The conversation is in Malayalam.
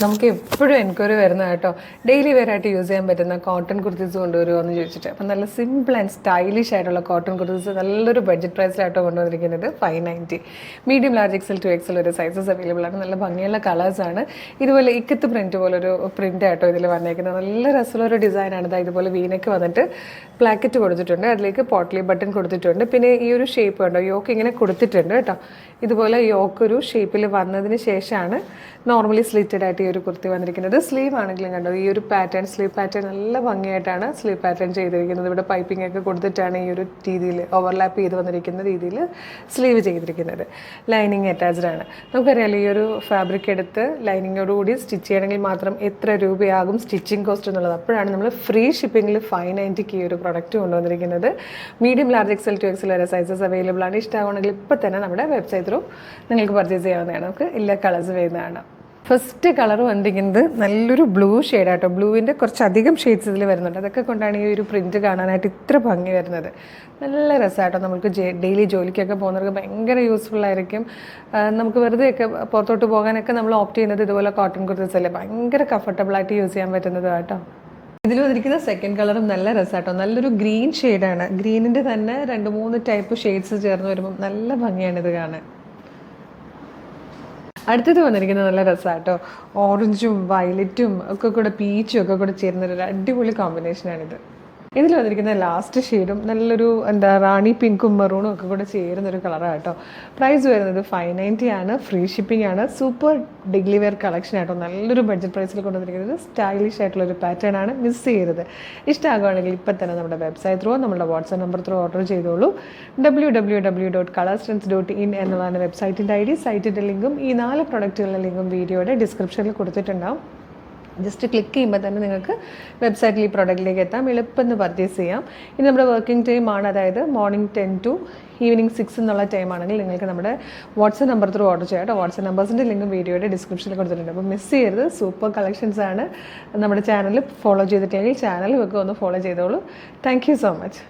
നമുക്ക് എപ്പോഴും എൻക്വയറി വരുന്ന കേട്ടോ, ഡെയിലി വെയർ ആയിട്ട് യൂസ് ചെയ്യാൻ പറ്റുന്ന കോട്ടൺ കുർത്തീസ് കൊണ്ടുവരുമോ എന്ന് ചോദിച്ചിട്ട്. അപ്പം നല്ല സിമ്പിൾ ആൻഡ് സ്റ്റൈലിഷ് ആയിട്ടുള്ള കോട്ടൺ കുർത്തീസ് നല്ലൊരു ബഡ്ജറ്റ് പ്രൈസിലായിട്ടോ കൊണ്ടുവന്നിരിക്കുന്നത്. 590 medium large XL to XL ഒരു സൈസസ് അവൈലബിൾ ആണ്. നല്ല ഭംഗിയുള്ള കളേഴ്സാണ്. ഇതുപോലെ ഇക്കത്ത് പ്രിൻറ്റ് പോലൊരു പ്രിൻ്റ് ആയിട്ടോ ഇതിൽ വന്നേക്കുന്നത്. നല്ല രസമുള്ളൊരു ഡിസൈനാണ്. ഇതാ ഇതുപോലെ വീനക്ക് വന്നിട്ട് പ്ലാക്കറ്റ് കൊടുത്തിട്ടുണ്ട്, അതിലേക്ക് പോട്ട്ലി ബട്ടൺ കൊടുത്തിട്ടുണ്ട്. പിന്നെ ഈ ഒരു ഷേപ്പ് കണ്ടോ, യോക്ക് ഇങ്ങനെ കൊടുത്തിട്ടുണ്ട് കേട്ടോ. ഇതുപോലെ യോക്ക് ഒരു ഷേപ്പിൽ വന്നതിന് ശേഷമാണ് നോർമലി സ്ലിറ്റഡ് ആയിട്ട് ഈ ഒരു കുർത്തി വന്നിരിക്കുന്നത്. സ്ലീവ് ആണെങ്കിലും കണ്ടോ, ഈ ഒരു പാറ്റേൺ, സ്ലീവ് പാറ്റേൺ നല്ല ഭംഗിയായിട്ടാണ് സ്ലീവ് പാറ്റേൺ ചെയ്തിരിക്കുന്നത്. ഇവിടെ പൈപ്പിംഗ് ഒക്കെ കൊടുത്തിട്ടാണ് ഈ ഒരു രീതിയിൽ ഓവർലാപ്പ് ചെയ്ത് വന്നിരിക്കുന്ന രീതിയിൽ സ്ലീവ് ചെയ്തിരിക്കുന്നത്. ലൈനിങ് അറ്റാച്ച്ഡ് ആണ്. നമുക്കറിയാലോ, ഈ ഒരു ഫാബ്രിക് എടുത്ത് ലൈനിങ്ങോടുകൂടി സ്റ്റിച്ച് ചെയ്യണമെങ്കിൽ മാത്രം എത്ര രൂപയാകും സ്റ്റിച്ചിങ് കോസ്റ്റ് എന്നുള്ളത്. അപ്പോഴാണ് നമ്മൾ ഫ്രീ ഷിപ്പിങ്ങിൽ 590 ഈ ഒരു പ്രൊഡക്റ്റ് കൊണ്ടുവന്നിരിക്കുന്നത്. Medium large XL to XL വരെ സൈസസ് അവൈലബിൾ ആണ്. ഇഷ്ടമാണെങ്കിൽ ഇപ്പോൾ തന്നെ നമ്മുടെ വെബ്സൈറ്റ് ത്രൂ നിങ്ങൾക്ക് പർച്ചേസ് ചെയ്യാവുന്നതാണ്. നമുക്ക് എല്ലാ കളേഴ്സ് വരുന്നതാണ്. ഫസ്റ്റ് കളർ വന്നിരിക്കുന്നത് നല്ലൊരു ബ്ലൂ ഷെയ്ഡാട്ടോ. ബ്ലൂവിൻ്റെ കുറച്ചധികം ഷെയ്ഡ്സ് ഇതിൽ വരുന്നുണ്ട്. അതൊക്കെ കൊണ്ടാണ് ഈ ഒരു പ്രിൻറ്റ് കാണാനായിട്ട് ഇത്ര ഭംഗി വരുന്നത്. നല്ല രസമായിട്ടോ. നമുക്ക് ഡെയിലി ജോലിക്കൊക്കെ പോകുന്നവർക്ക് ഭയങ്കര യൂസ്ഫുൾ ആയിരിക്കും. നമുക്ക് വെറുതെയൊക്കെ പുറത്തോട്ട് പോകാനൊക്കെ നമ്മൾ ഓപ്റ്റ് ചെയ്യുന്നത് ഇതുപോലെ കോട്ടൺ കുർത്തീസ് അല്ലേ, ഭയങ്കര കംഫർട്ടബിളായിട്ട് യൂസ് ചെയ്യാൻ പറ്റുന്നത് കേട്ടോ. ഇതിൽ വന്നിരിക്കുന്ന സെക്കൻഡ് കളറും നല്ല രസമാട്ടോ. നല്ലൊരു ഗ്രീൻ ഷെയ്ഡാണ്. ഗ്രീനിൻ്റെ തന്നെ 2-3 ടൈപ്പ് ഷെയ്ഡ്സ് ചേർന്ന് വരുമ്പോൾ നല്ല ഭംഗിയാണ് ഇത് കാണാൻ. അടുത്തത് വന്നിരിക്കുന്നത് നല്ല രസമാട്ടോ. ഓറഞ്ചും വയലറ്റും ഒക്കെ കൂടെ പീച്ചും ഒക്കെ കൂടെ ചേരുന്നൊരു അടിപൊളി കോമ്പിനേഷനാണിത്. ഇതിൽ വന്നിരിക്കുന്ന ലാസ്റ്റ് ഷെയ്ഡും നല്ലൊരു റാണി പിങ്കും മെറൂണും ഒക്കെ കൂടെ ചേരുന്നൊരു കളറാണ് കേട്ടോ. പ്രൈസ് വരുന്നത് 590 ആണ്. ഫ്രീ ഷിപ്പിംഗ് ആണ്. സൂപ്പർ ഡെയിലി വെയർ കളക്ഷൻ ആട്ടോ. നല്ലൊരു ബഡ്ജറ്റ് പ്രൈസിൽ കൊണ്ടുവന്നിരിക്കുന്നത്. സ്റ്റൈലിഷ് ആയിട്ടുള്ളൊരു പാറ്റേൺ ആണ്. മിസ് ചെയ്യരുത്. ഇഷ്ടമാകുകയാണെങ്കിൽ ഇപ്പം തന്നെ നമ്മുടെ വെബ്സൈറ്റ് ത്രൂ, നമ്മുടെ വാട്സാപ്പ് നമ്പർ ത്രൂ ഓർഡർ ചെയ്തോളൂ. www.colorstrengths.in എന്നതാണ് വെബ്സൈറ്റിൻ്റെ ID. സൈറ്റിൻ്റെ ലിങ്കും ഈ 4 പ്രൊഡക്റ്റുകളുടെ ലിങ്കും വീഡിയോയുടെ ഡിസ്ക്രിപ്ഷനിൽ കൊടുത്തിട്ടുണ്ടാവും. ജസ്റ്റ് ക്ലിക്ക് ചെയ്യുമ്പോൾ തന്നെ നിങ്ങൾക്ക് വെബ്സൈറ്റിൽ ഈ പ്രൊഡക്റ്റിലേക്ക് എത്താം. എളുപ്പമെന്ന് പർച്ചേസ് ചെയ്യാം. ഇനി നമ്മുടെ വർക്കിംഗ് ടൈം ആണ്, അതായത് മോർണിംഗ് 10 to ഈവനിങ് 6 എന്നുള്ള ടൈമാണെങ്കിൽ നിങ്ങൾക്ക് നമ്മുടെ വാട്സപ്പ് നമ്പർ ത്രൂ ഓർഡർ ചെയ്യാം കേട്ടോ. വാട്സപ്പ് നമ്പേഴ്സിൻ്റെ ലിങ്കും വീഡിയോയുടെ ഡിസ്ക്രിപ്ഷനിൽ കൊടുത്തിട്ടുണ്ട്. അപ്പോൾ മിസ് ചെയ്യരുത്. സൂപ്പർ കളക്ഷൻസ് ആണ്. നമ്മുടെ ചാനൽ ഫോളോ ചെയ്തിട്ടില്ലെങ്കിൽ ചാനൽ ഒക്കെ ഒന്ന് ഫോളോ ചെയ്തോളൂ. Thank you so much.